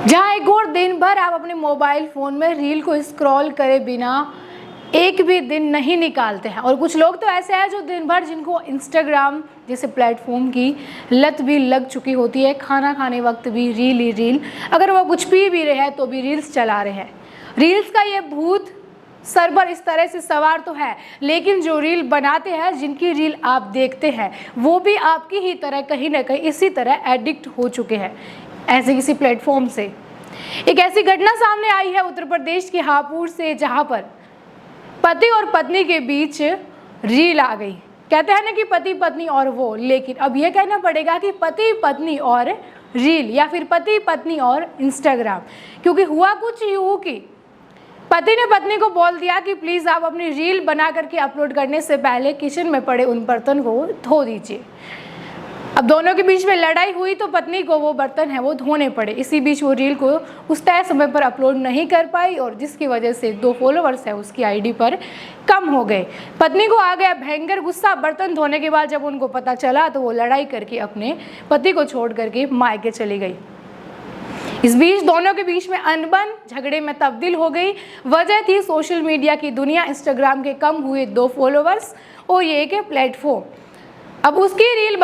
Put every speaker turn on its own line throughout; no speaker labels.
जहाँ एक और दिन भर आप अपने मोबाइल फ़ोन में रील को स्क्रॉल करे बिना एक भी दिन नहीं निकालते हैं। और कुछ लोग तो ऐसे हैं जो दिन भर जिनको इंस्टाग्राम जैसे प्लेटफॉर्म की लत भी लग चुकी होती है, खाना खाने वक्त भी रील ही रील, अगर वो कुछ पी भी रहे हैं तो भी रील्स चला रहे हैं। रील्स का ये भूत सर पर इस तरह से सवार तो है, लेकिन जो रील बनाते हैं, जिनकी रील आप देखते हैं, वो भी आपकी ही तरह कहीं ना कहीं इसी तरह एडिक्ट हो चुके हैं ऐसे किसी प्लेटफॉर्म से। एक ऐसी घटना सामने आई है उत्तर प्रदेश के हापुड़ से, जहां पर पति और पत्नी के बीच रील आ गई। कहते हैं ना कि पति पत्नी और वो, लेकिन अब यह कहना पड़ेगा कि पति पत्नी और रील या फिर पति पत्नी और इंस्टाग्राम, क्योंकि हुआ कुछ यूं कि पति ने पत्नी को बोल दिया कि प्लीज़ आप अपनी रील बना करके अपलोड करने से पहले किचन में पड़े उन बर्तन को धो दीजिए। अब दोनों के बीच में लड़ाई हुई तो पत्नी को वो बर्तन है वो धोने पड़े। इसी बीच वो रील को उस तय समय पर अपलोड नहीं कर पाई और जिसकी वजह से 2 फॉलोवर्स है उसकी आईडी पर कम हो गए। पत्नी को आ गया भयंकर गुस्सा। बर्तन धोने के बाद जब उनको पता चला तो वो लड़ाई करके अपने पति को छोड़ करके मायके चली गई। इस बीच दोनों के बीच में अनबन झगड़े में तब्दील हो गई। वजह थी सोशल मीडिया की दुनिया, इंस्टाग्राम के कम हुए 2 फॉलोवर्स और ये एक प्लेटफॉर्म। अब उसकी रील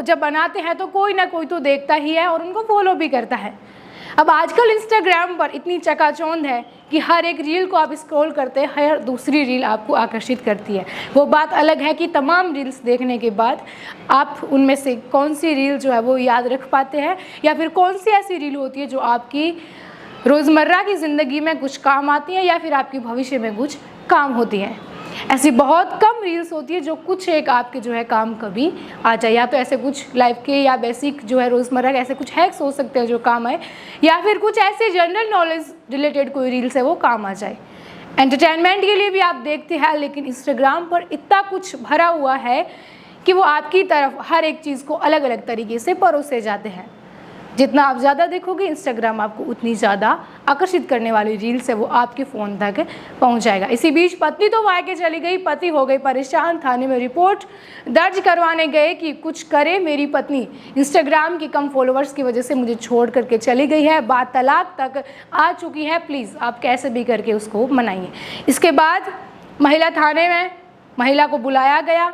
जब बनाते हैं तो कोई ना कोई तो देखता ही है और उनको फॉलो भी करता है। अब आजकल इंस्टाग्राम पर इतनी चकाचौंध है कि हर एक रील को आप स्क्रॉल करते हैं, हर दूसरी रील आपको आकर्षित करती है। वो बात अलग है कि तमाम रील्स देखने के बाद आप उनमें से कौन सी रील जो है वो याद रख पाते हैं, या फिर कौन सी ऐसी रील होती है जो आपकी रोज़मर्रा की ज़िंदगी में कुछ काम आती है या फिर आपके भविष्य में कुछ काम होती है। ऐसी बहुत कम रील्स होती है जो कुछ एक आपके जो है काम कभी आ जाए, या तो ऐसे कुछ लाइफ के या बेसिक जो है रोज़मर्रा के ऐसे कुछ हैक्स हो सकते हैं जो काम आए, या फिर कुछ ऐसे जनरल नॉलेज रिलेटेड कोई रील्स है वो काम आ जाए। एंटरटेनमेंट के लिए भी आप देखते हैं, लेकिन इंस्टाग्राम पर इतना कुछ भरा हुआ है कि वो आपकी तरफ हर एक चीज़ को अलग अलग तरीके से परोसे जाते हैं। जितना आप ज़्यादा देखोगे इंस्टाग्राम आपको उतनी ज़्यादा आकर्षित करने वाली रील्स है वो आपके फ़ोन तक पहुंच जाएगा। इसी बीच पत्नी तो मायके चली गई, पति हो गई परेशान। थाने में रिपोर्ट दर्ज करवाने गए कि कुछ करे मेरी पत्नी, इंस्टाग्राम की कम फॉलोअर्स की वजह से मुझे छोड़ करके चली गई है, बात तलाक तक आ चुकी है, प्लीज़ आप कैसे भी करके उसको मनाइए। इसके बाद महिला थाने में महिला को बुलाया गया,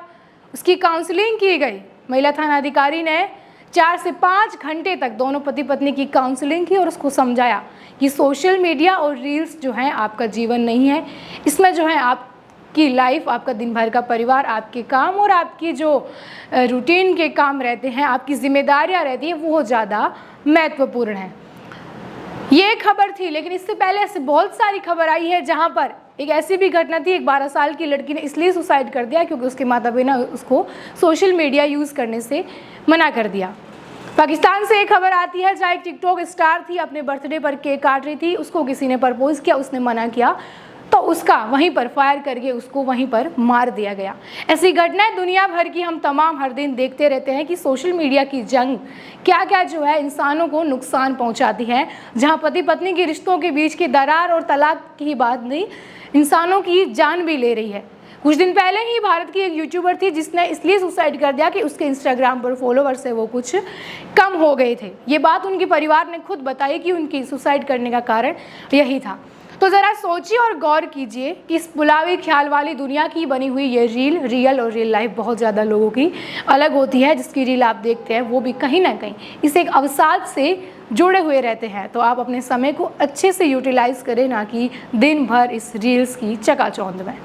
उसकी काउंसलिंग की गई। महिला थाना अधिकारी ने 4 से 5 घंटे तक दोनों पति पत्नी की काउंसलिंग की और उसको समझाया कि सोशल मीडिया और रील्स जो हैं आपका जीवन नहीं है। इसमें जो है आपकी लाइफ, आपका दिन भर का परिवार, आपके काम और आपकी जो रूटीन के काम रहते हैं, आपकी जिम्मेदारियां रहती हैं, वो ज़्यादा महत्वपूर्ण है। ये खबर थी, लेकिन इससे पहले ऐसे बहुत सारी खबर आई है जहाँ पर एक ऐसी भी घटना थी, एक 12 साल की लड़की ने इसलिए सुसाइड कर दिया क्योंकि उसके माता पिता ने उसको सोशल मीडिया यूज़ करने से मना कर दिया। पाकिस्तान से एक खबर आती है जहाँ एक टिकटॉक स्टार थी, अपने बर्थडे पर केक काट रही थी, उसको किसी ने प्रपोज किया, उसने मना किया तो उसका वहीं पर फायर करके उसको वहीं पर मार दिया गया। ऐसी घटनाएं दुनिया भर की हम तमाम हर दिन देखते रहते हैं कि सोशल मीडिया की जंग क्या क्या जो है इंसानों को नुकसान पहुंचाती है। जहां पति पत्नी के रिश्तों के बीच की दरार और तलाक की बात नहीं, इंसानों की जान भी ले रही है। कुछ दिन पहले ही भारत की एक यूट्यूबर थी जिसने इसलिए सुसाइड कर दिया कि उसके इंस्टाग्राम पर फॉलोवर्स है वो कुछ कम हो गए थे। ये बात उनके परिवार ने खुद बताई कि उनकी सुसाइड करने का कारण यही था। तो ज़रा सोचिए और गौर कीजिए कि इस बुलावी ख्याल वाली दुनिया की बनी हुई ये रियल और रियल लाइफ बहुत ज़्यादा लोगों की अलग होती है। जिसकी रील आप देखते हैं वो भी कहीं ना कहीं इस एक अवसाद से जुड़े हुए रहते हैं। तो आप अपने समय को अच्छे से यूटिलाइज़ करें, ना कि दिन भर इस रील्स की चकाचौंध में।